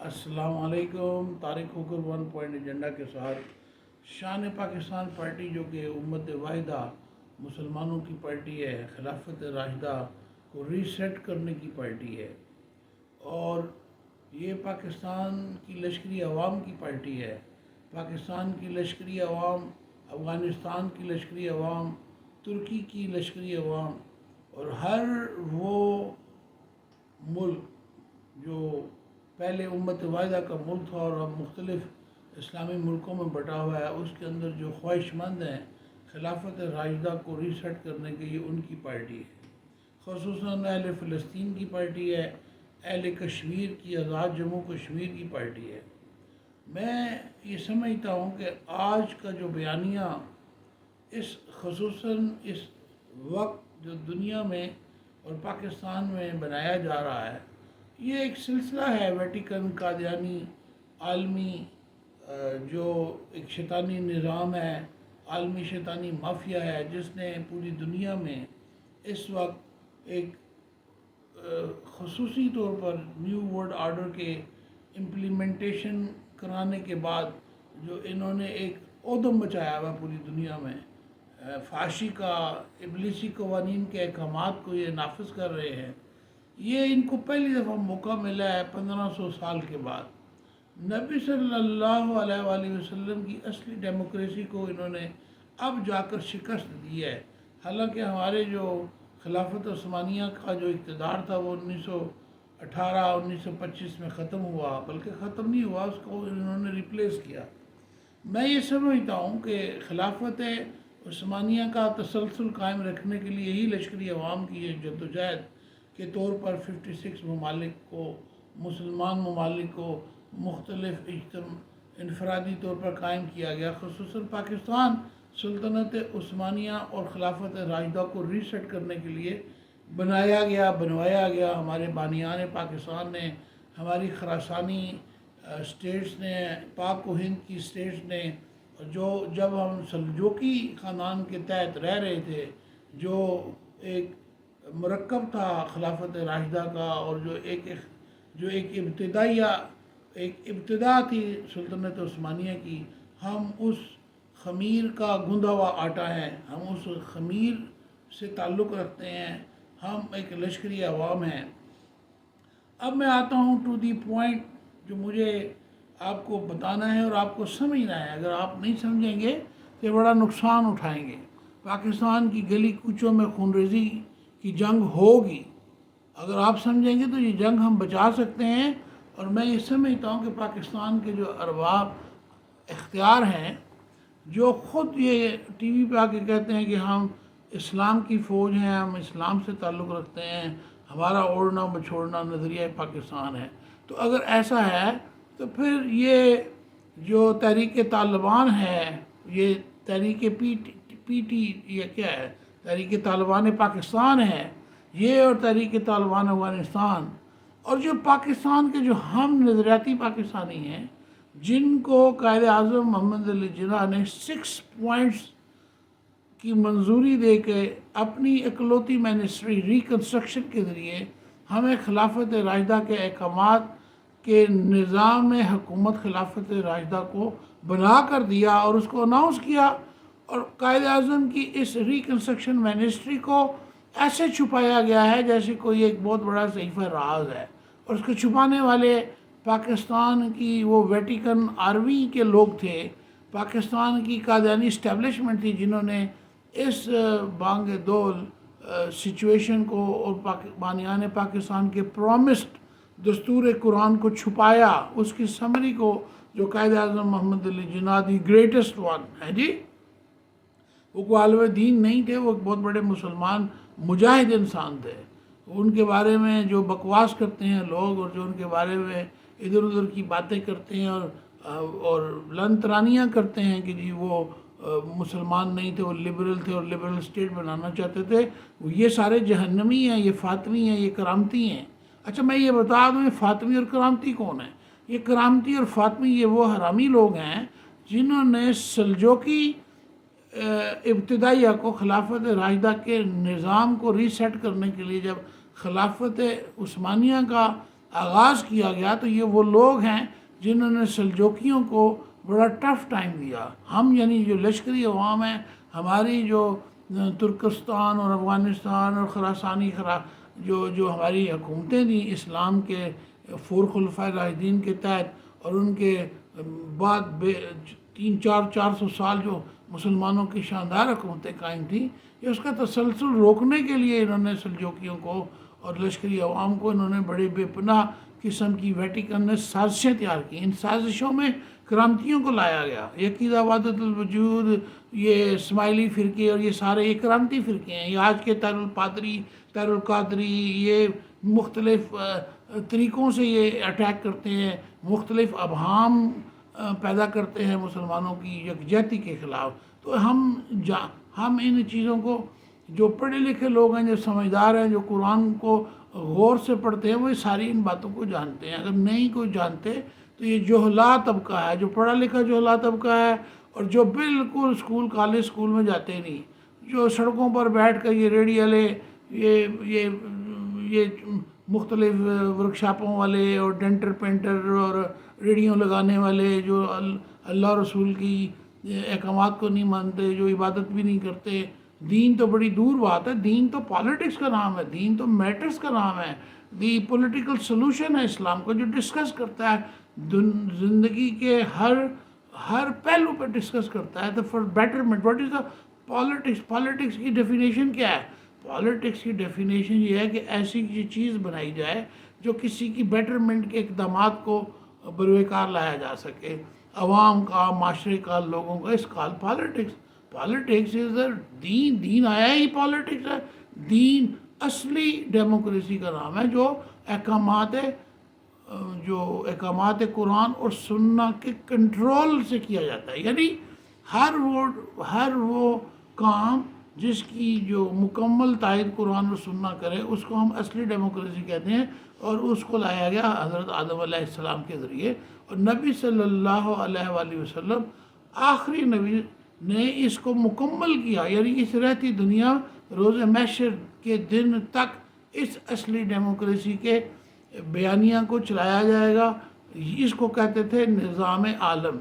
السلام علیکم۔ طارق ہوکر 1 پوائنٹ ایجنڈا کے ساتھ شان پاکستان پارٹی، جو کہ امت واحدہ مسلمانوں کی پارٹی ہے، خلافت راشدہ کو ری سیٹ کرنے کی پارٹی ہے، اور یہ پاکستان کی لشکری عوام کی پارٹی ہے۔ پاکستان کی لشکری عوام، افغانستان کی لشکری عوام، ترکی کی لشکری عوام، اور ہر وہ ملک جو پہلے امت واحدہ کا ملک تھا اور اب مختلف اسلامی ملکوں میں بٹا ہوا ہے، اس کے اندر جو خواہش مند ہیں خلافت راشدہ کو ری سیٹ کرنے کے، یہ ان کی پارٹی ہے۔ خصوصاً اہل فلسطین کی پارٹی ہے، اہل کشمیر کی، آزاد جموں کشمیر کی پارٹی ہے۔ میں یہ سمجھتا ہوں کہ آج کا جو بیانیہ خصوصاً اس وقت جو دنیا میں اور پاکستان میں بنایا جا رہا ہے، یہ ایک سلسلہ ہے ویٹیکن قادیانی عالمی، جو ایک شیطانی نظام ہے، عالمی شیطانی مافیا ہے، جس نے پوری دنیا میں اس وقت ایک خصوصی طور پر نیو ورلڈ آرڈر کے امپلیمنٹیشن کرانے کے بعد جو انہوں نے ایک عدم مچایا ہوا پوری دنیا میں، فحاشی کا، ابلیسی قوانین کے احکامات کو یہ نافذ کر رہے ہیں۔ یہ ان کو پہلی دفعہ موقع ملا ہے 1500 سال کے بعد۔ نبی صلی اللہ علیہ وآلہ وسلم کی اصلی ڈیموکریسی کو انہوں نے اب جا کر شکست دی ہے۔ حالانکہ ہمارے جو خلافت عثمانیہ کا جو اقتدار تھا وہ 1918 1925 میں ختم ہوا، بلکہ ختم نہیں ہوا، اس کو انہوں نے ریپلیس کیا۔ میں یہ سمجھتا ہوں کہ خلافت عثمانیہ کا تسلسل قائم رکھنے کے لیے ہی لشکری عوام کی یہ جدوجہد کے طور پر 56 ممالک کو، مسلمان ممالک کو مختلف انفرادی طور پر قائم کیا گیا، خصوصاً پاکستان سلطنت عثمانیہ اور خلافت راشدہ کو ری سیٹ کرنے کے لیے بنوایا گیا۔ ہمارے بانیان پاکستان نے، ہماری خراسانی اسٹیٹس نے، پاک و ہند کی اسٹیٹس نے، جب ہم سلجوقی خاندان کے تحت رہ رہے تھے، جو ایک مرکب تھا خلافت راشدہ کا، اور جو ایک ابتدا تھی سلطنت عثمانیہ کی، ہم اس خمیر کا گوندا ہوا آٹا ہے، ہم اس خمیر سے تعلق رکھتے ہیں، ہم ایک لشکری عوام ہیں۔ اب میں آتا ہوں ٹو دی پوائنٹ، جو مجھے آپ کو بتانا ہے اور آپ کو سمجھنا ہے۔ اگر آپ نہیں سمجھیں گے تو بڑا نقصان اٹھائیں گے۔ پاکستان کی گلی کوچوں میں خونریزی کی جنگ ہوگی، اگر آپ سمجھیں گے تو یہ جنگ ہم بچا سکتے ہیں۔ اور میں یہ سمجھتا ہوں کہ پاکستان کے جو ارباب اختیار ہیں، جو خود یہ ٹی وی پہ آ کے کہتے ہیں کہ ہم اسلام کی فوج ہیں، ہم اسلام سے تعلق رکھتے ہیں، ہمارا اوڑھنا بچھوڑنا نظریہ پاکستان ہے، تو اگر ایسا ہے تو پھر یہ جو تحریک طالبان ہے، یہ تحریک پی ٹی، یہ کیا ہے، تحریک طالبان پاکستان ہے یہ، اور تحریک طالبان افغانستان، اور جو پاکستان کے جو ہم نظریاتی پاکستانی ہیں، جن کو قائد اعظم محمد علی جناح نے 6 پوائنٹس کی منظوری دے کے اپنی اکلوتی منسٹری ریکنسٹرکشن کے ذریعے ہمیں خلافت راشدہ کے احکامات کے نظام حکومت خلافت راشدہ کو بنا کر دیا اور اس کو اناؤنس کیا، اور قائد اعظم کی اس ریکنسٹرکشن منسٹری کو ایسے چھپایا گیا ہے جیسے کوئی ایک بہت بڑا صحیفہ راز ہے، اور اس کو چھپانے والے پاکستان کی وہ ویٹیکن آرمی کے لوگ تھے، پاکستان کی قادیانی اسٹیبلشمنٹ تھی، جنہوں نے اس بانگ دول سچویشن کو اور بانیان پاکستان کے پرومسڈ دستور قرآن کو چھپایا، اس کی سمری کو، جو قائد اعظم محمد Ali Jinnah the greatest one ہے جی، وہ کوئی عالم دین نہیں تھے، وہ ایک بہت بڑے مسلمان مجاہد انسان تھے۔ ان کے بارے میں جو بکواس کرتے ہیں لوگ، اور جو ان کے بارے میں ادھر ادھر کی باتیں کرتے ہیں اور لنترانیاں کرتے ہیں کہ جی وہ مسلمان نہیں تھے، وہ لبرل تھے اور لبرل اسٹیٹ بنانا چاہتے تھے، یہ سارے جہنمی ہیں، یہ فاطمی ہیں، یہ کرامتی ہیں۔ اچھا میں یہ بتا دوں، یہ فاطمی اور کرامتی کون ہیں؟ یہ کرامتی اور فاطمی یہ وہ حرامی لوگ ہیں جنہوں نے سلجوقی ابتدائیہ کو، خلافت راشدہ کے نظام کو ری سیٹ کرنے کے لیے، جب خلافت عثمانیہ کا آغاز کیا گیا تو یہ وہ لوگ ہیں جنہوں نے سلجوکیوں کو بڑا ٹف ٹائم دیا. ہم یعنی جو لشکری عوام ہیں، ہماری جو ترکستان اور افغانستان اور خراسانی جو ہماری حکومتیں تھیں اسلام کے 4 خلفائے راشدین کے تحت، اور ان کے بعد 300-400 سال جو مسلمانوں کی شاندار حکومتیں قائم تھیں، یہ اس کا تسلسل روکنے کے لیے انہوں نے سلجوکیوں کو اور لشکری عوام کو انہوں نے بڑے بے پناہ قسم کی ویٹیکن نے سازشیں تیار کی. ان سازشوں میں کرامتیوں کو لایا گیا. عقیدہ وحدت الوجود، یہ اسماعیلی فرقے اور یہ سارے یہ کرامتی فرقے ہیں. یہ آج کے طاہر الپادری، طاہر القادری، یہ مختلف طریقوں سے یہ اٹیک کرتے ہیں، مختلف ابہام پیدا کرتے ہیں مسلمانوں کی یکجہتی کے خلاف. تو ہم ان چیزوں کو، جو پڑھے لکھے لوگ ہیں، جو سمجھدار ہیں، جو قرآن کو غور سے پڑھتے ہیں، وہ ساری ان باتوں کو جانتے ہیں. اگر نہیں کوئی جانتے تو یہ جہلا طبقہ ہے، جو پڑھا لکھا جہلا طبقہ ہے، اور جو بالکل کالج میں جاتے نہیں، جو سڑکوں پر بیٹھ کر یہ ریڑھی والے، یہ مختلف ورکشاپوں والے اور ڈینٹر پینٹر اور ریڑھیوں لگانے والے، جو اللہ رسول کی احکامات کو نہیں مانتے، جو عبادت بھی نہیں کرتے. دین تو بڑی دور بات ہے، دین تو پالیٹکس کا نام ہے، دین تو میٹرز کا نام ہے. دی پولیٹیکل سلوشن ہے اسلام کو، جو ڈسکس کرتا ہے زندگی کے ہر پہلو پہ ڈسکس کرتا ہے. تو for betterment, what is the politics? Politics کی ڈیفینیشن کیا ہے؟ پالیٹکس کی ڈیفینیشن یہ ہے کہ ایسی چیز بنائی جائے جو کسی کی بیٹرمنٹ کے اقدامات کو بروئے کار لایا جا سکے، عوام کا، معاشرے کا، لوگوں کا. اس کال پالیٹکس. پالیٹکس از دا دین آیا ہی پالیٹکس ہے. دین اصلی ڈیموکریسی کا نام ہے، جو احکامات قرآن اور سنہ کے کنٹرول سے کیا جاتا ہے. یعنی ہر وہ کام جس کی جو مکمل تائید قرآن اور سنہ کرے، اس کو ہم اصلی ڈیموکریسی کہتے ہیں. اور اس کو لایا گیا حضرت آدم علیہ السلام کے ذریعے، اور نبی صلی اللہ علیہ وآلہ وسلم آخری نبی نے اس کو مکمل کیا. یعنی اس رہتی دنیا روز محشر کے دن تک اس اصلی ڈیموکریسی کے بیانیہ کو چلایا جائے گا. اس کو کہتے تھے نظام عالم.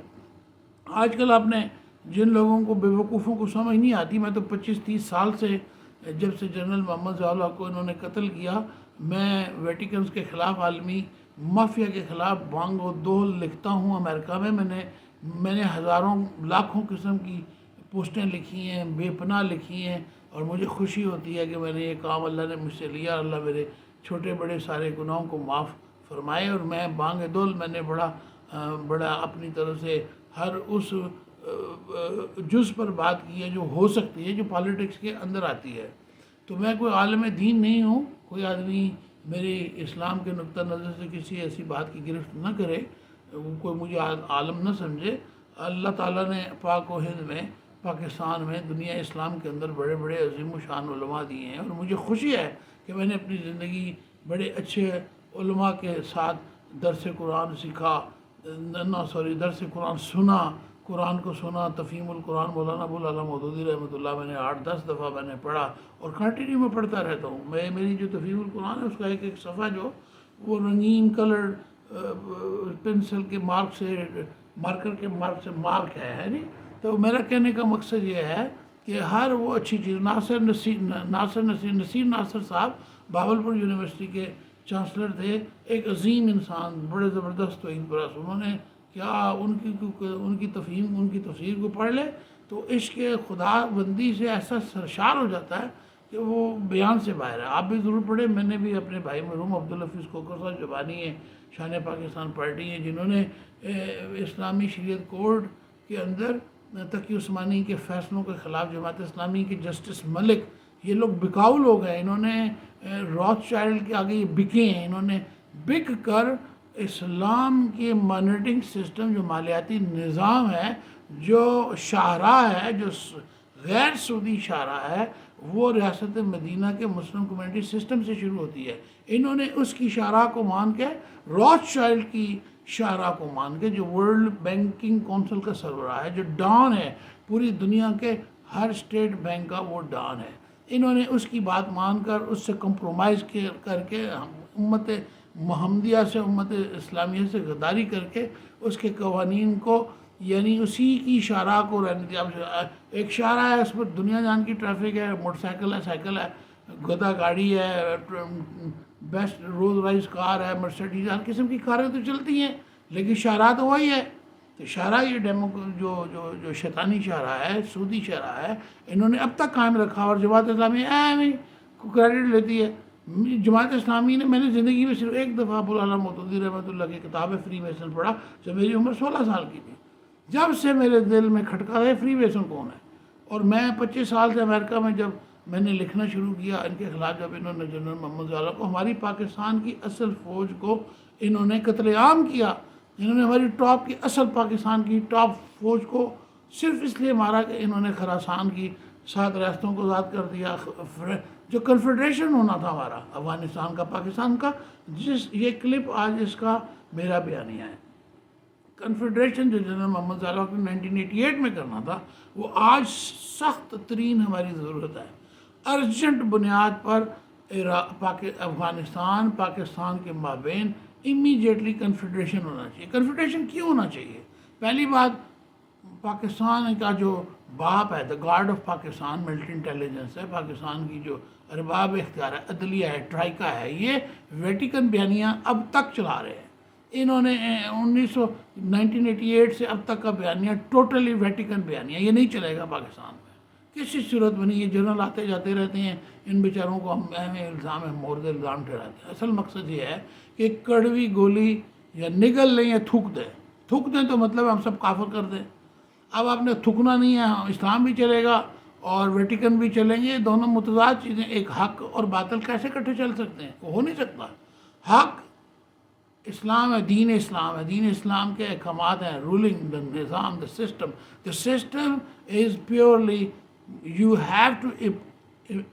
آج کل آپ نے جن لوگوں کو، بے وقوفوں کو سمجھ نہیں آتی، میں تو 25-30 سال سے، جب سے جنرل محمد ضیاء کو انہوں نے قتل کیا، میں ویٹیکنز کے خلاف، عالمی مافیا کے خلاف بانگ و دول لکھتا ہوں. امریکہ میں میں نے ہزاروں لاکھوں قسم کی پوسٹیں لکھی ہیں، بے پناہ لکھی ہیں، اور مجھے خوشی ہوتی ہے کہ میں نے یہ کام اللہ نے مجھ سے لیا. اللہ میرے چھوٹے بڑے سارے گناہوں کو معاف فرمائے. اور میں بانگ دول، میں نے بڑا اپنی طرف سے ہر اس جز پر بات کی ہے جو ہو سکتی ہے، جو پالیٹکس کے اندر آتی ہے. تو میں کوئی عالم دین نہیں ہوں. کوئی آدمی میرے اسلام کے نقطہ نظر سے کسی ایسی بات کی گرفت نہ کرے، کوئی مجھے عالم نہ سمجھے. اللہ تعالیٰ نے پاک و ہند میں، پاکستان میں، دنیا اسلام کے اندر بڑے بڑے عظیم و شان علماء دیے ہیں، اور مجھے خوشی ہے کہ میں نے اپنی زندگی بڑے اچھے علماء کے ساتھ درس قرآن درس قرآن سنا، قرآن کو سنا. تفہیم القرآن مولانا ابوالعلا مودودی رحمۃ اللہ میں نے 8-10 دفعہ میں نے پڑھا، اور کنٹینیو میں پڑھتا رہتا ہوں. میری جو تفہیم القرآن ہے، اس کا ایک صفحہ جو وہ رنگین کلر پنسل کے مارکر کے مارک سے مارک ہے نہیں. تو میرا کہنے کا مقصد یہ ہے کہ ہر وہ اچھی چیز، نصیر ناصر صاحب بہاولپور یونیورسٹی کے چانسلر تھے، ایک عظیم انسان، بڑے زبردست توحید پرست. انہوں نے کیا، ان کی تفسیر کو پڑھ لے تو عشق خدا بندی سے ایسا سرشار ہو جاتا ہے کہ وہ بیان سے باہر ہے. آپ بھی ضرور پڑھیں. میں نے بھی اپنے بھائی مرحوم عبدالحفیظ کوکر صاحب جبانی ہیں، شان پاکستان پارٹی ہیں، جنہوں نے اسلامی شریعت کورٹ کے اندر تقی عثمانی کے فیصلوں کے خلاف، جماعت اسلامی کے جسٹس ملک، یہ لوگ بکاؤ لوگ ہیں. انہوں نے روتھ چائلڈ کے آگے یہ بکے ہیں. انہوں نے بک کر اسلام کے مانیٹرنگ سسٹم، جو مالیاتی نظام ہے، جو شاہراہ ہے، جو غیر سودی شاہراہ ہے، وہ ریاست مدینہ کے مسلم کمیونٹی سسٹم سے شروع ہوتی ہے. انہوں نے اس کی شاہراہ کو مان کے، روتھ چائلڈ کی شاہراہ کو مان کے، جو ورلڈ بینکنگ کونسل کا سربراہ ہے، جو ڈان ہے پوری دنیا کے ہر اسٹیٹ بینک کا، وہ ڈان ہے. انہوں نے اس کی بات مان کر، اس سے کمپرومائز کر کے امت محمدیہ سے، امت اسلامیہ سے غداری کر کے اس کے قوانین کو یعنی اسی کی شاہراہ کو رہنے دیا. ایک شاہراہ ہے، اس پر دنیا جان کی ٹریفک ہے، موٹر سائیکل ہے، سائیکل ہے، گدا گاڑی ہے، بیسٹ رولز رائس کار ہے، مرسیڈیز، ہر قسم کی کاریں تو چلتی ہیں، لیکن شاہراہ تو وہی ہے. تو شاہراہ یہ جو شیطانی شاہراہ ہے، سودی شاہراہ ہے، انہوں نے اب تک قائم رکھا. اور جماعت اسلامی کو کریڈٹ لیتی ہے. جماعت اسلامی نے، میں نے زندگی میں صرف ایک دفعہ ابوالعلا مودودی رحمۃ اللہ کی کتاب فری میسن پڑھا جب میری عمر 16 سال کی تھی. جب سے میرے دل میں کھٹکا ہے فری میسن کون ہے. اور میں 25 سال سے امریکہ میں جب میں نے لکھنا شروع کیا ان کے خلاف، جب انہوں نے جنرل محمد ضیاء کو، ہماری پاکستان کی اصل فوج کو انہوں نے قتل عام کیا. انہوں نے ہماری ٹاپ کی اصل پاکستان کی ٹاپ فوج کو صرف اس لیے مارا کہ انہوں نے خراسان کی 7 ریاستوں کو آزاد کر دیا. جو کنفیڈریشن ہونا تھا ہمارا افغانستان کا، پاکستان کا، یہ کلپ آج اس کا میرا بیانیہ ہے. کنفیڈریشن جو جنرل محمد ضیاء کو 1988 میں کرنا تھا، وہ آج سخت ترین ہماری ضرورت ہے. ارجنٹ بنیاد پر افغانستان پاکستان کے مابین امیڈیٹلی کنفیڈریشن ہونا چاہیے. کنفیڈریشن کیوں ہونا چاہیے؟ پہلی بات، پاکستان کا جو باپ ہے، the guard of Pakistan military intelligence ہے، پاکستان کی جو ارباب اختیار ہے، عدلیہ ہے، ٹرائیکا ہے، یہ ویٹیکن بیانیہ اب تک چلا رہے ہیں. انہوں نے 1988 سے اب تک کا بیانیہ ٹوٹلی ویٹیکن بیانیہ، یہ نہیں چلے گا پاکستان میں کسی صورت میں نہیں. یہ جنرل آتے جاتے رہتے ہیں، ان بیچاروں کو ہم الزام ہے، مورد الزام ٹھہراتے ہیں. اصل مقصد یہ ہے کہ کڑوی گولی یا نگل لیں یا تھوک دیں. تھوک دیں تو مطلب ہم سب کافر کر دیں. اب آپ نے تھکنا نہیں ہے، اسلام بھی چلے گا اور ویٹیکن بھی چلیں گے. دونوں متضاد چیزیں. ایک حق اور باطل کیسے اکٹھے چل سکتے ہیں؟ وہ ہو نہیں سکتا. حق اسلام ہے، دین اسلام ہے، دین اسلام کے احکامات ہیں، رولنگ، نظام، the system. The system is purely you have to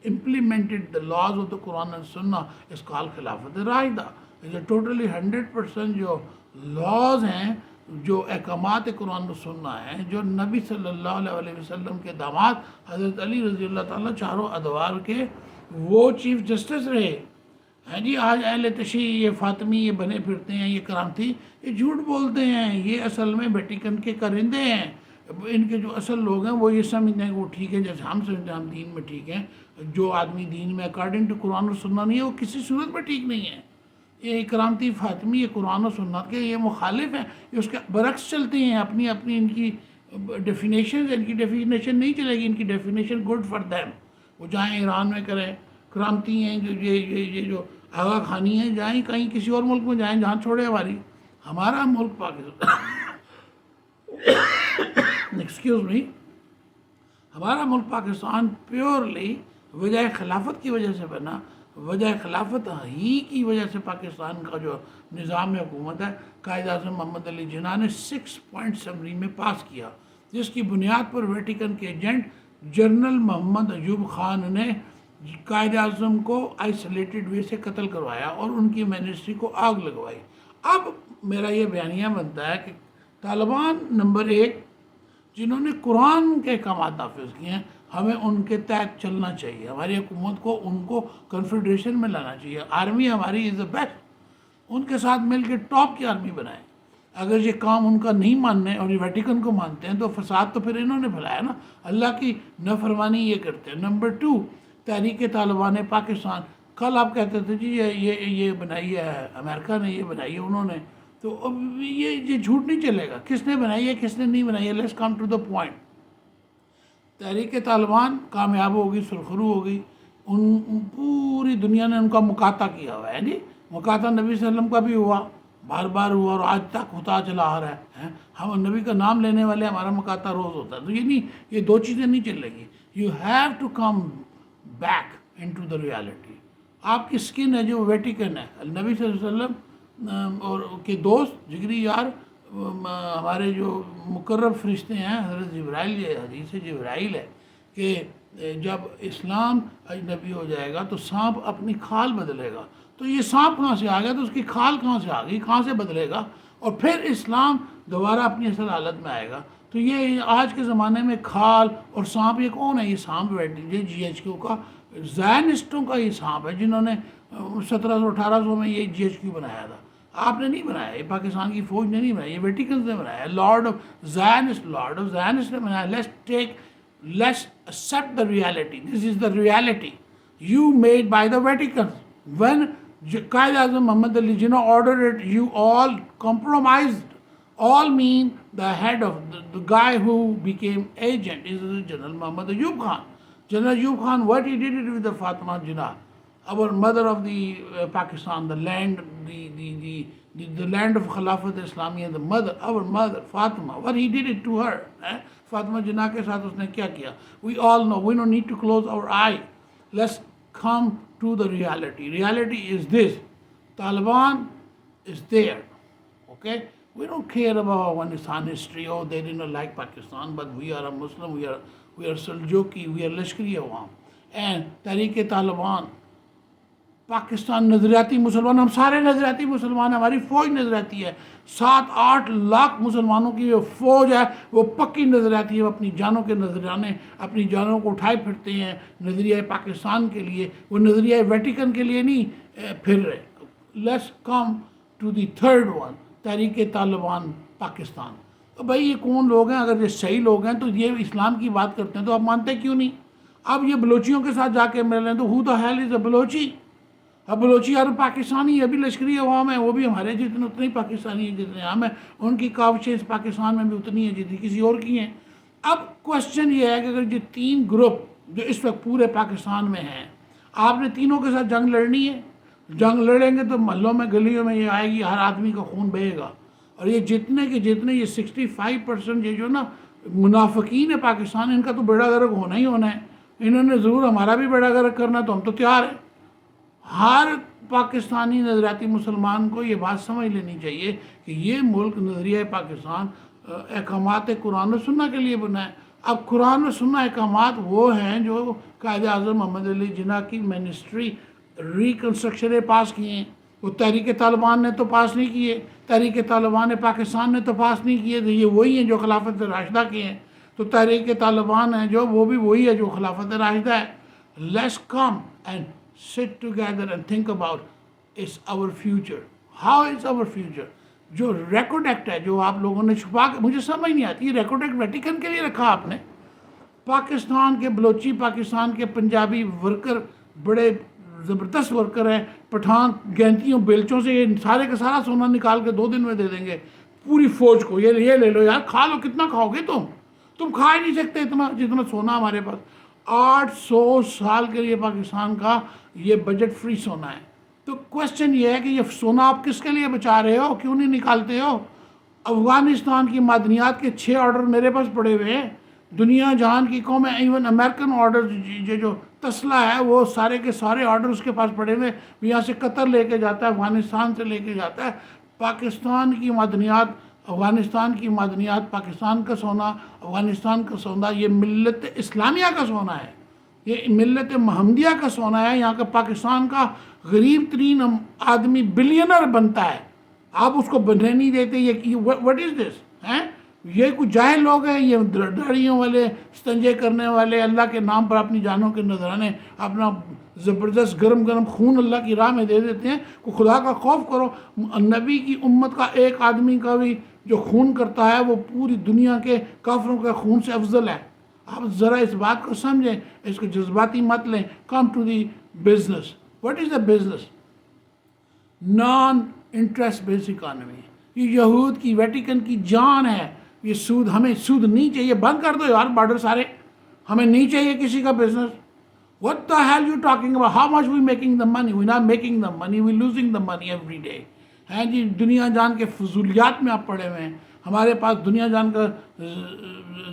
implemented the laws of the Quran and Sunnah is called خلافت راشدہ. ٹوٹلی 100% جو لاز ہیں، جو احکامات قرآن و سنہ ہیں، جو نبی صلی اللہ علیہ وسلم کے داماد حضرت علی رضی اللہ تعالیٰ چاروں ادوار کے وہ چیف جسٹس رہے ہیں. جی آج اہل تشیع یہ فاطمی یہ بنے پھرتے ہیں، یہ کرامتی، یہ جھوٹ بولتے ہیں. یہ اصل میں ویٹیکن کے کرندے ہیں. ان کے جو اصل لوگ ہیں وہ یہ سمجھتے ہیں کہ وہ ٹھیک ہے، جیسے ہم سمجھتے ہیں ہم دین میں ٹھیک ہیں. جو آدمی دین میں اکارڈنگ ٹو قرآن و سنہ نہیں ہے، وہ کسی صورت میں ٹھیک نہیں ہے. یہ کرامتی فاطمی یہ قرآن و سنت کے یہ مخالف ہیں، یہ اس کے برعکس چلتے ہیں. اپنی ان کی ڈیفینیشنز، ان کی ڈیفینیشن نہیں چلے گی، ان کی ڈیفینیشن گڈ فار دیم. وہ جائیں ایران میں کریں، کرامتی ہیں جو یہ جو آغا خانی ہیں، جائیں کہیں کسی اور ملک میں جائیں جہاں چھوڑے ہمارا ملک پاکستان ایکسکیوز می، ہمارا ملک پاکستان پیورلی وجہ خلافت کی وجہ سے بنا. وجہ خلافت ہی کی وجہ سے پاکستان کا جو نظام حکومت ہے، قائد اعظم محمد علی جناح نے 6 پوائنٹ سمری میں پاس کیا، جس کی بنیاد پر ویٹیکن کے ایجنٹ جنرل محمد ایوب خان نے قائد اعظم کو آئسولیٹڈ وے سے قتل کروایا اور ان کی منسٹری کو آگ لگوائی. اب میرا یہ بیانیہ بنتا ہے کہ طالبان نمبر 1 جنہوں نے قرآن کے احکامات نافذ کیے ہیں، ہمیں ان کے تحت چلنا چاہیے. ہماری حکومت کو ان کو کنفیڈریشن میں لانا چاہیے. آرمی ہماری از دا بیسٹ، ان کے ساتھ مل کے ٹاپ کی آرمی بنائیں. اگر یہ کام ان کا نہیں ماننے اور یہ ویٹیکن کو مانتے ہیں تو فساد تو پھر انہوں نے پھیلایا نا. اللہ کی نافرمانی یہ کرتے ہیں. نمبر 2 تحریک طالبان پاکستان. کل آپ کہتے تھے جی یہ بنائی ہے امریکہ نے، یہ بنائی ہے انہوں نے، تو اب یہ جھوٹ نہیں چلے گا. کس نے بنائی ہے کس نے نہیں بنائی ہے؟ Let's come to the point. Tehreek Taliban کامیاب ہوگی، سرخرو ہوگی. پوری دنیا نے ان کا مقاطع کیا ہوا ہے. جی مقاطع نبی صلی اللہ علیہ وسلم کا بھی ہوا، بار بار ہوا اور آج تک ہوتا چلا آ رہا ہے. ہم نبی کا نام لینے والے ہمارا مقاطع روز ہوتا ہے. تو یہ 2 چیزیں نہیں چلے گی. You have to come back into the reality. آپ کی سکن ہے جو ویٹیکن ہے. نبی صلی اللہ علیہ وسلم اور کے دوست جگری یار ہمارے جو مقرب فرشتے ہیں حضرت جبرائیل، یہ حدیث جبرائیل ہے کہ جب اسلام اجنبی ہو جائے گا تو سانپ اپنی کھال بدلے گا. تو یہ سانپ کہاں سے آ گیا؟ تو اس کی کھال کہاں سے آ گئی؟ کہاں سے بدلے گا؟ اور پھر اسلام دوبارہ اپنی اصل حالت میں آئے گا. تو یہ آج کے زمانے میں کھال اور سانپ یہ کون ہے؟ یہ سانپ GHQ کا زائنسٹوں کا یہ سانپ ہے، جنہوں نے 1700-1800 میں یہ GHQ بنایا تھا. آپ نے نہیں بنایا, یہ پاکستان کی فوج نے نہیں بنایا, یہ ویٹیکنز نے بنایا, لارڈ آف زائنسٹ نے بنایا. Let's accept the reality. This is the reality. You made by the Vatican. When Qaid Azam Muhammad Ali Jinnah ordered it, you all compromised. All mean the head of the guy who became agent is General Muhammad Ayub Khan. General Ayub Khan, what he did it with the Fatima Jinnah, our mother of the Pakistan, the land, the land of Khilafat Islamiya, the mother, our mother Fatima, what he did it to her. Fatima Jinnah ke saath usne kya kiya? We all know. We don't need to close our eye. Let's come to the reality. Reality is this: Taliban is there. Okay, we don't care about Afghanistan history. Oh, they didn't like Pakistan, but we are a Muslim. We are Seljuki. We are Lashkeri Awam. And Tehreek-e-Taliban, Pakistan نظریاتی مسلمان, ہم سارے نظریاتی مسلمان ہیں, ہماری فوج نظریاتی ہے. 7-8 لاکھ مسلمانوں کی جو فوج ہے وہ پکی نظریاتی ہے. وہ اپنی جانوں کے نذرانے, اپنی جانوں کو اٹھائے پھرتے ہیں نظریہ پاکستان کے لیے, وہ نظریہ ویٹیکن کے لیے نہیں پھر رہے. Let's come to the third one, Tehreek Taliban Pakistan. تو بھائی یہ کون لوگ ہیں؟ اگر یہ صحیح لوگ ہیں تو یہ اسلام کی بات کرتے ہیں تو آپ مانتے کیوں نہیں؟ اب یہ بلوچیوں کے ساتھ جا کے مل رہے ہیں تو who the hell is a Balochi? اب بلوچی یار پاکستانی ابھی لشکری عوام ہیں, وہ بھی ہمارے جتنے اتنے ہی پاکستانی ہیں جتنے ہم ہیں. ان کی کاوشیں اس پاکستان میں بھی اتنی ہیں جتنی کسی اور کی ہیں. اب کوشچن یہ ہے کہ اگر یہ 3 گروپ جو اس وقت پورے پاکستان میں ہیں, آپ نے تینوں کے ساتھ جنگ لڑنی ہے. جنگ لڑیں گے تو محلوں میں گلیوں میں یہ آئے گی, ہر آدمی کا خون بہے گا. اور یہ جتنے کے جتنے یہ 65% یہ جو نا منافقین ہے پاکستان, ان کا تو بیڑا غرق ہونا ہی ہونا ہے. انہوں نے ضرور ہمارا بھی بیڑا غرق کرنا, تو ہم تو تیار ہیں. ہر پاکستانی نظریاتی مسلمان کو یہ بات سمجھ لینی چاہیے کہ یہ ملک نظریہ پاکستان احکامات قرآن و سنہ کے لیے بنا ہے. اب قرآن و سنہ احکامات وہ ہیں جو قائد اعظم محمد علی جناح کی منسٹری ریکنسٹرکشن نے پاس کیے ہیں. وہ تحریک طالبان نے تو پاس نہیں کیے, تحریک طالبان پاکستان نے تو پاس نہیں کیے. تو یہ وہی ہیں جو خلافت راشدہ کے ہیں. تو تحریک طالبان ہیں جو, وہ بھی وہی ہے جو خلافت راشدہ ہے. Let's come and sit together and think about it's our future. How is our future? جو ریکارڈ ایکٹ ہے جو آپ لوگوں نے چھپا کے, مجھے سمجھ نہیں آتی, یہ ریکارڈ ایکٹ ویٹیکن کے لیے رکھا آپ نے. پاکستان کے بلوچی, پاکستان کے پنجابی ورکر بڑے زبردست ورکر ہیں. پٹھان گینتیوں بیلچوں سے یہ سارے کا سارا سونا نکال کے 2 دن میں دے دیں گے پوری فوج کو. یہ لے لو یار, کھا لو. کتنا کھاؤ گے تم کھا ہی نہیں سکتے اتنا جتنا سونا ہمارے پاس. 800 سال کے لیے پاکستان کا یہ بجٹ فری سونا ہے. تو کوشچن یہ ہے کہ یہ سونا آپ کس کے لیے بچا رہے ہو, کیوں نہیں نکالتے ہو؟ افغانستان کی معدنیات کے 6 آرڈر میرے پاس پڑے ہوئے ہیں. دنیا جہان کی قومیں, ایون امریکن آرڈر جو تسلا ہے وہ سارے کے سارے آرڈر اس کے پاس پڑے ہوئے. یہاں سے قطر لے کے جاتا ہے, افغانستان سے لے کے جاتا ہے. پاکستان کی معدنیات, افغانستان کی معدنیات, پاکستان کا سونا, افغانستان کا سونا, یہ ملت اسلامیہ کا سونا ہے, یہ ملت محمدیہ کا سونا ہے. یہاں کا پاکستان کا غریب ترین آدمی بلینر بنتا ہے, آپ اس کو بننے نہیں دیتے. یہ وٹ از دس ہیں؟ یہ کچھ جاہل لوگ ہیں, یہ داڑھیوں والے, استنجے کرنے والے, اللہ کے نام پر اپنی جانوں کے نذرانے, اپنا زبردست گرم خون اللہ کی راہ میں دے دیتے ہیں. کو خدا کا خوف کرو. نبی کی امت کا ایک آدمی کا بھی جو خون کرتا ہے وہ پوری دنیا کے کافروں کے خون سے افضل ہے. آپ ذرا اس بات کو سمجھیں, اس کو جذباتی مت لیں. Come to the business. What is the business? Non interest base economy. یہ یہود کی ویٹیکن کی جان ہے. یہ سود, ہمیں سود نہیں چاہیے. بند کر دو یار بارڈر سارے, ہمیں نہیں چاہیے کسی کا business. What the hell you talking about? How much we making the money? We're not making the money, we're losing the money every day. ہیں جی, دنیا جان کے فضولیات میں آپ پڑے ہوئے ہیں. ہمارے پاس دنیا جان کا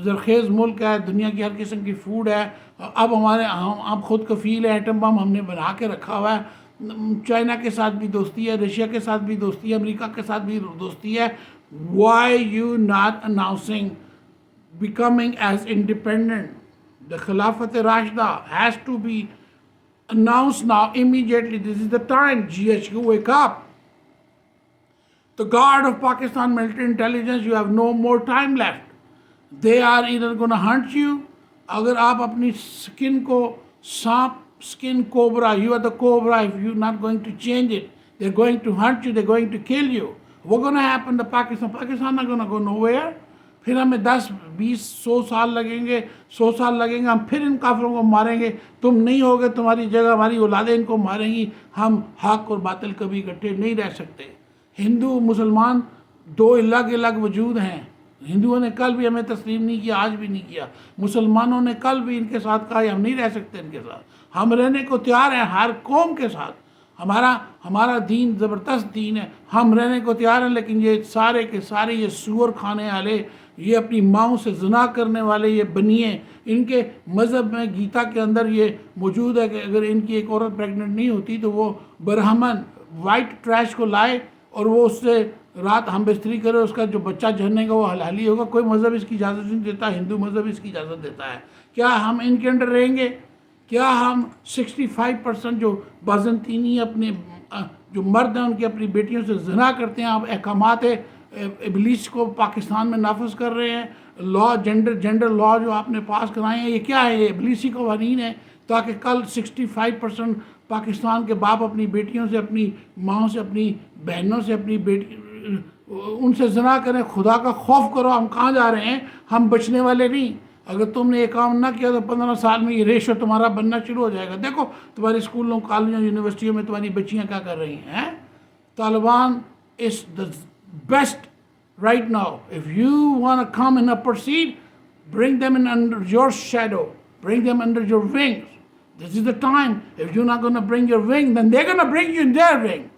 زرخیز ملک ہے, دنیا کی ہر قسم کی فوڈ ہے. اب ہم خود کفیل ہے. ایٹم بم ہم نے بنا کے رکھا ہوا ہے. چائنا کے ساتھ بھی دوستی ہے, رشیا کے ساتھ بھی دوستی ہے, امریکہ کے ساتھ بھی دوستی ہے. Why you not announcing becoming as independent? The Khilafat Rashida has to be announced now immediately. This is the time. GHQ, wake up. The guard of Pakistan military intelligence, you have no more time left. They are either going to hunt you. اگر آپ اپنی سکن کو سانپ skin cobra. You are the cobra. If you're not going to change it, they're going to hunt you. They're going to kill you. What's going to happen to Pakistan? Pakistan not going to go nowhere. پھر ہمیں 10 20 100 سال لگیں گے، 100 سال لگیں گے، ہم پھر ان کافروں کو ماریں گے. تم نہیں ہوگے، تمہاری جگہ ہماری اولادیں ان کو ماریں گی. ہم حق اور باطل کبھی اکٹھے نہیں رہ سکتے. ہندو مسلمان دو الگ الگ وجود ہیں. ہندوؤں نے کل بھی ہمیں تسلیم نہیں کیا، آج بھی نہیں کیا. مسلمانوں نے کل بھی ان کے ساتھ کہا ہم نہیں رہ سکتے ان کے ساتھ. ہم رہنے کو تیار ہیں ہر قوم کے ساتھ. ہمارا دین زبردست دین ہے، ہم رہنے کو تیار ہیں. لیکن یہ سارے کے سارے یہ سور کھانے والے، یہ اپنی ماؤں سے زنا کرنے والے، یہ بنیے، ان کے مذہب میں گیتا کے اندر یہ موجود ہے کہ اگر ان کی ایک عورت پریگننٹ نہیں ہوتی تو وہ برہمن وائٹ ٹریش کو لائے اور وہ اس سے رات ہم بستری کرے، اس کا جو بچہ جننے کا وہ حلالی ہوگا. کوئی مذہب اس کی اجازت نہیں دیتا، ہندو مذہب اس کی اجازت دیتا ہے. کیا ہم ان کے انڈر رہیں گے؟ کیا ہم 65% جو بازنطینی اپنے جو مرد ہیں ان کی اپنی بیٹیوں سے زنا کرتے ہیں، آپ احکامات ابلیس کو پاکستان میں نافذ کر رہے ہیں؟ لا جینڈر لا جو آپ نے پاس کرائے ہیں، یہ کیا ہے؟ یہ ابلیسی قوانین ہے تاکہ کل 65% پاکستان کے باپ اپنی بیٹیوں سے، اپنی ماں سے، اپنی بہنوں سے، اپنی بیٹی ان سے زنا کریں. خدا کا خوف کرو. ہم کہاں جا رہے ہیں؟ ہم بچنے والے نہیں. اگر تم نے یہ کام نہ کیا تو 15 سال میں یہ ریشو تمہارا بننا شروع ہو جائے گا. دیکھو تمہاری اسکولوں، کالجوں، یونیورسٹیوں میں تمہاری بچیاں کیا کر رہی ہیں. Taliban is the best right now. If you want to come and proceed, bring them in under your shadow, bring them under your wings. This is the time. If you're not going to bring your wing, then they're going to bring you in their wing.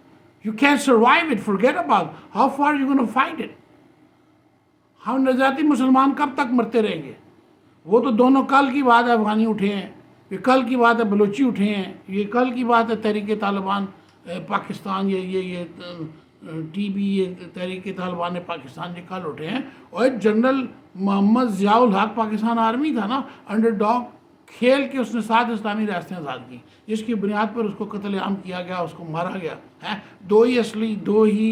You can't survive it. Forget about it. How far are you going to fight it? ہم نظریاتی مسلمان کب تک مرتے رہیں گے؟ وہ تو دونوں کل کی بات ہے. افغانی اٹھے ہیں، یہ کل کی بات ہے. بلوچی اٹھے ہیں، یہ کل کی بات ہے. تحریک طالبان پاکستان، یہ ٹی بی، یہ تحریک طالبان پاکستان یہ کل اٹھے ہیں. اور جنرل محمد ضیاء الحق پاکستان آرمی تھا نا، انڈر ڈاگ کھیل کے اس نے 7 اسلامی ریاستیں آزاد کی، جس کی بنیاد پر اس کو قتل عام کیا گیا، اس کو مارا گیا ہے. 2 ہی اصلی، 2 ہی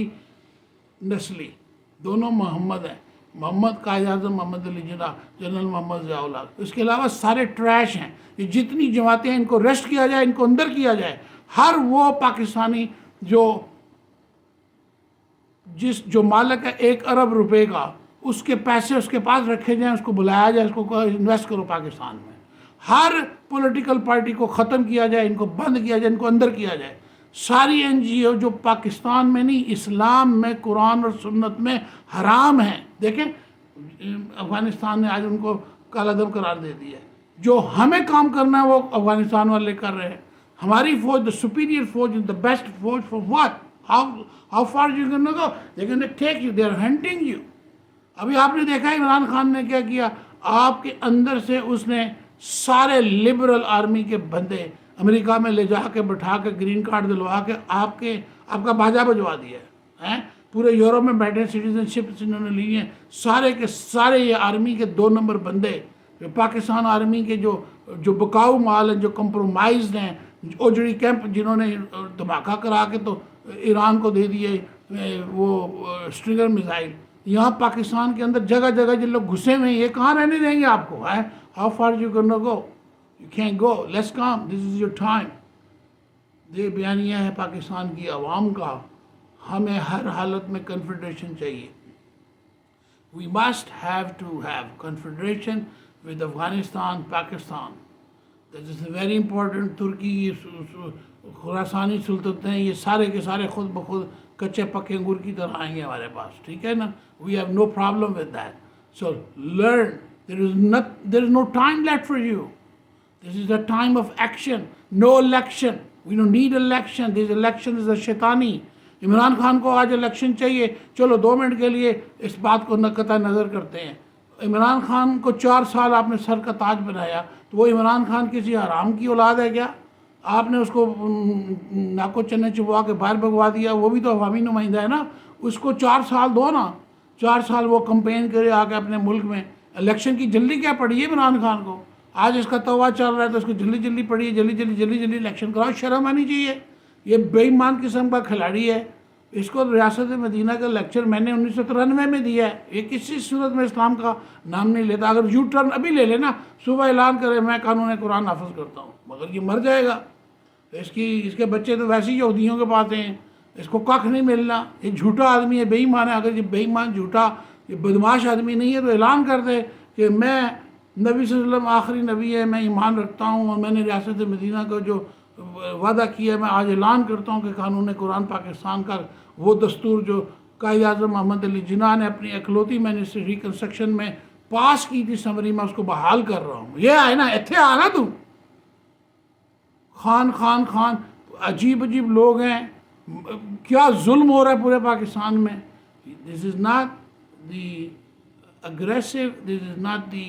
نسلی، دونوں محمد ہیں. محمد قائد اعظم محمد علی جناح، جنرل محمد ضیاء الحق. اس کے علاوہ سارے ٹریش ہیں. یہ جتنی جماعتیں ہیں ان کو ریسٹ کیا جائے، ان کو اندر کیا جائے. ہر وہ پاکستانی جو مالک ہے 1 ارب روپے کا، اس کے پیسے اس کے پاس رکھے جائیں، اس کو بلایا جائے، اس کو انویسٹ کرو پاکستان میں. ہر پولیٹیکل پارٹی کو ختم کیا جائے، ان کو بند کیا جائے، ان کو اندر کیا جائے. ساری NGO جو پاکستان میں نہیں، اسلام میں، قرآن اور سنت میں حرام ہیں. دیکھیں افغانستان نے آج ان کو کالا دم قرار دے دیا ہے. جو ہمیں کام کرنا ہے وہ افغانستان والے کر رہے ہیں. ہماری فوج، the superior force, the best force for what? How far you gonna go? They're gonna take you, they're hunting you. ابھی آپ نے دیکھا عمران خان نے کیا کیا. آپ کے اندر سے اس نے سارے لبرل آرمی کے بندے امریکہ میں لے جا کے بٹھا کے گرین کارڈ دلوا کے آپ کا باجا بجوا دیا ہے. پورے یورپ میں بیٹھے سٹیزن شپ انہوں نے لی ہیں. سارے کے سارے یہ آرمی کے 2 نمبر بندے، جو پاکستان آرمی کے جو بکاؤ مال ہیں، جو کمپرومائزڈ ہیں، اوجڑی کیمپ جنہوں نے دھماکہ کرا کے تو ایران کو دے دیے وہ اسٹرنگر میزائل. یہاں پاکستان کے اندر جگہ جگہ جن لوگ گھسے ہوئے ہیں، یہ کہاں رہنے دیں گے آپ کو؟ How far you gonna go? You can't go. Let's come. This is your time. یہ بیانیہ ہے پاکستان کی عوام کا. ہمیں ہر حالت میں کنفیڈریشن چاہیے. We must have to have confederation with Afghanistan, Pakistan. That is very important. ترکی، خراسانی سلطنتیں، یہ سارے کے سارے خود بخود کچے پکے انگور کی طرح آئیں گے ہمارے پاس. ٹھیک ہے نا؟ We have no problem with that. So learn. There is no time left for you. This is the time of action. No election. We don't need election. This election is a shaitani. Imran Khan کو آج election چاہیے. چلو 2 minute کے لیے اس بات کو قطع نظر کرتے ہیں. عمران خان کو 4 سال آپ نے سر کا تاج بنایا، تو وہ عمران خان کسی حرام کی اولاد ہے کیا؟ آپ نے اس کو ناکو چنے چبوا کے باہر بھگوا دیا. وہ بھی تو عوامی نمائندہ ہے نا. اس کو 4 سال دو نا. 4 سال وہ کمپین کرے آ کے اپنے ملک میں. الیکشن کی جلدی کیا پڑی ہے عمران خان کو؟ آج اس کا توبہ چل رہا ہے تو اس کو جلدی پڑی ہے، جلدی الیکشن کراؤ. شرم آنی چاہیے. یہ بے ایمان قسم کا کھلاڑی ہے. اس کو ریاست مدینہ کا لیکچر میں نے 1993 میں دیا ہے. یہ کسی صورت میں اسلام کا نام نہیں لیتا. اگر یو ٹرن ابھی لے لینا، صبح اعلان کرے میں قانون قرآن نافذ کرتا ہوں، مگر یہ مر جائے گا. اس کے بچے تو ویسے ہی یہودیوں کے پاس ہیں، اس کو کخ نہیں ملنا. یہ جھوٹا آدمی ہے، بے ایمان ہے. اگر یہ بے ایمان جھوٹا یہ بدماش آدمی نہیں ہے تو اعلان کر دے کہ میں نبی صلی اللہ علیہ وسلم آخری نبی ہے، میں ایمان رکھتا ہوں اور میں نے ریاست مدینہ کا جو وعدہ کیا ہے میں آج اعلان کرتا ہوں کہ قانون قرآن پاکستان کا وہ دستور جو قائد اعظم محمد علی جناح نے اپنی اکلوتی منسٹری ریکنسٹرکشن میں پاس کی تھی سمری میں، اس کو بحال کر رہا ہوں. یہ آئے نا اتھے آنا تم خان عجیب لوگ ہیں. کیا ظلم ہو رہا ہے پورے پاکستان میں. This is not the aggressive, this is not the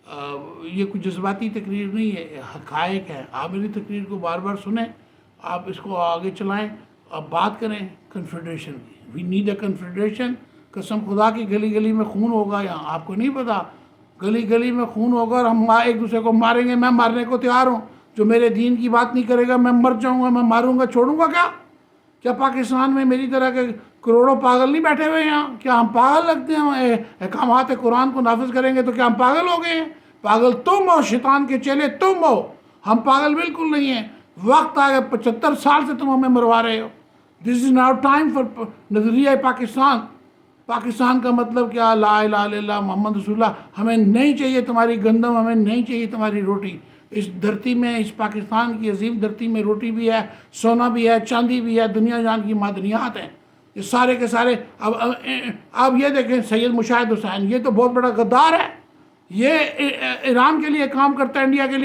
یہ کوئی جذباتی تقریر نہیں ہے، حقائق ہے. آپ میری تقریر کو بار بار سنیں، آپ اس کو آگے چلائیں، آپ بات کریں کنفیڈریشن کی. We need a confederation. قسم خدا کی گلی گلی میں خون ہوگا یہاں، آپ کو نہیں پتا. گلی گلی میں خون ہوگا اور ہم ایک دوسرے کو ماریں گے. میں مارنے کو تیار ہوں. جو میرے دین کی بات نہیں کرے گا میں مر جاؤں گا، میں ماروں گا، چھوڑوں گا. کیا پاکستان میں میری طرح کے کروڑوں پاگل نہیں بیٹھے ہوئے یہاں؟ کیا ہم پاگل لگتے ہیں؟ احکامات قرآن کو نافذ کریں گے تو کیا ہم پاگل ہو گئے ہیں؟ پاگل تم ہو، شیطان کے چیلے تم ہو. ہم پاگل بالکل نہیں ہیں. وقت آ گیا، 75 سال سے تم ہمیں مروا رہے ہو. دس از ناؤ ٹائم فار نظریہ پاکستان. پاکستان کا مطلب کیا؟ لا الہ الا اللہ محمد رسول اللہ. ہمیں نہیں چاہیے تمہاری گندم، ہمیں نہیں چاہیے تمہاری روٹی. اس دھرتی میں، اس پاکستان کی عظیم دھرتی میں روٹی بھی ہے، سونا بھی ہے، چاندی بھی ہے، دنیا جان کی معدنیات ہیں. یہ سارے کے سارے. اب یہ دیکھیں سید مشاہد حسین، یہ تو بہت بڑا غدار ہے. یہ ایران کے لیے کام کرتا ہے، انڈیا کے لیے